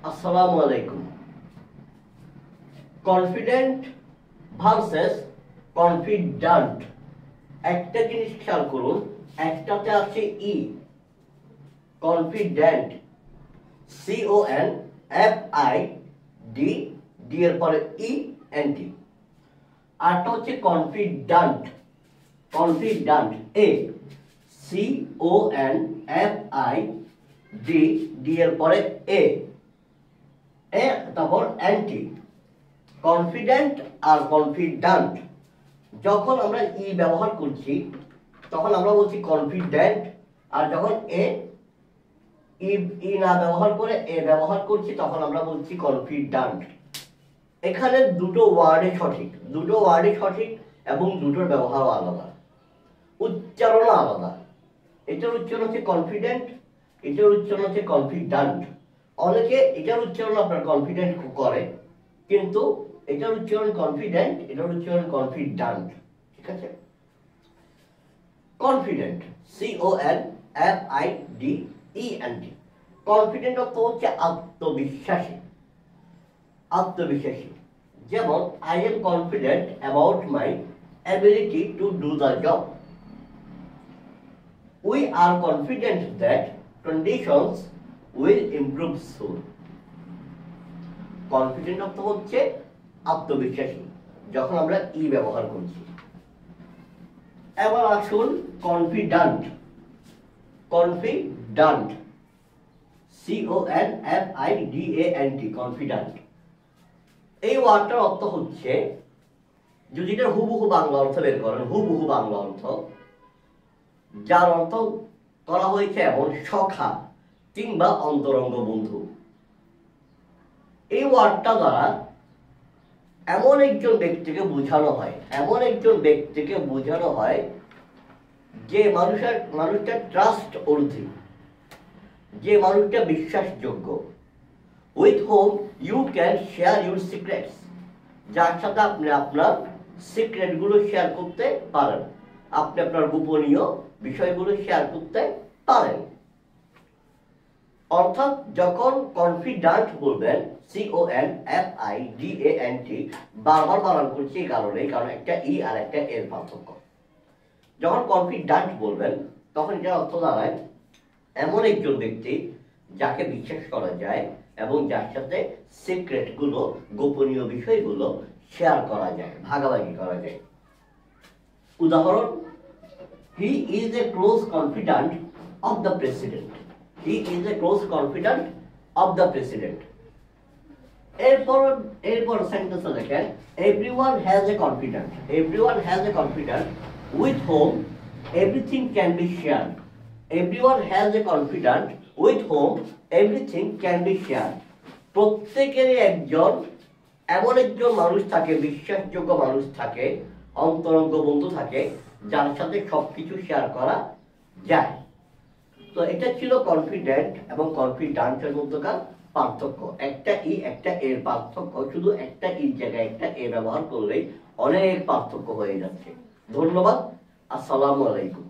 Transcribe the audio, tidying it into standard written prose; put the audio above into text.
আসসালামু আলাইকুম। Confident versus confident, একটা জিনিস খেয়াল করুন, একটাতে আছে ই, কনফিডেন্ট, CONFID, ডি এর পরে ENT। আরটা হচ্ছে কনফিডেন্ট, কনফিডেন্ট, CONFID, ডি এর পরে তারপর অ্যান্টি। কনফিডেন্ট আর কনফিডেন্ট, যখন আমরা ই ব্যবহার করছি তখন আমরা বলছি কনফিডেন্ট, আর যখন ই না ব্যবহার করে ব্যবহার করছি তখন আমরা বলছি কনফিডেন্ট। এখানে দুটো ওয়ার্ডই সঠিক, এবং দুটোর ব্যবহারও আলাদা, উচ্চারণ আলাদা। এটার উচ্চারণ হচ্ছে কনফিডেন্ট, এটার উচ্চারণ হচ্ছে কনফিডেন্ট। অনেকে এটার উচ্চারণ আপনার কনফিডেন্ট করে, কিন্তু এটার উচ্চারণ কনফিডেন্ট, এটার উচ্চারণ কনফিডেন্ট। ঠিক আছে? Confident, CONFIDENT। কনফিডেন্ট অর্থ হচ্ছে আত্মবিশ্বাসী, আত্মবিশ্বাসী। যেমন I am confident about my ability to do the job. We are confident that conditions will improve soon. Confident অর্থ হচ্ছে আত্মবিশ্বাসী যখন আমরা ই ব্যবহার করছি। এবার আসুন কনফিডেন্ট, কনফিডেন্ট, CONFIDENT, কনফিডেন্ট। এই ওয়ার্ডটার অর্থ হচ্ছে, যদি এটা হুবহু বাংলা অর্থ বের করেন, হুবহু বাংলা অর্থ, যার অর্থ করা হয়েছে এমন সখা কিংবা অন্তরঙ্গ বন্ধু। এই ওয়ার্ডটা দ্বারা এমন একজন ব্যক্তিকে বোঝানো হয়, যে মানুষটা ট্রাস্ট অর্থী, যে মানুষটা বিশ্বাসযোগ্য, with whom you can share your secrets, যার সাথে আপনি আপনার সিক্রেটগুলো শেয়ার করতে পারেন, আপনি আপনার গোপনীয় বিষয়গুলো শেয়ার করতে পারেন। অর্থাৎ যখন কনফিডেন্ট বলবেন, CONFIDENT, বারবার বানান করছি এই কারণ একটা ই আর একটা এর পার্থক্য। যখন কনফিডেন্ট বলবেন তখন এটার অর্থ দাঁড়ায় এমন একজন ব্যক্তি যাকে বিশ্বাস করা যায় এবং যার সাথে সিক্রেটগুলো, গোপনীয় বিষয়গুলো শেয়ার করা যায়, ভাগাভাগি করা যায়। উদাহরণ, he is a close confident of the president. He is a close confidant of the president. এরপর সেন্টেন্সে দেখেন, everyone has a confidant with whom everything can be shared. Everyone has a confidant with whom everything can be shared. প্রত্যেকেরই এমন একজন মানুষ থাকে, বিশ্বাসযোগ্য মানুষ থাকে, অন্তরঙ্গ বন্ধু থাকে, যার সাথে সবকিছু শেয়ার করা যায়। তো এটা ছিল কনফিডেন্ট এবং কনফিডেন্টের মধ্যকার পার্থক্য। একটা ই একটা এর পার্থক্য, শুধু একটা ই জায়গায় একটা এ ব্যবহার করলেই অনেক পার্থক্য হয়ে যাচ্ছে। ধন্যবাদ। আসসালামু আলাইকুম।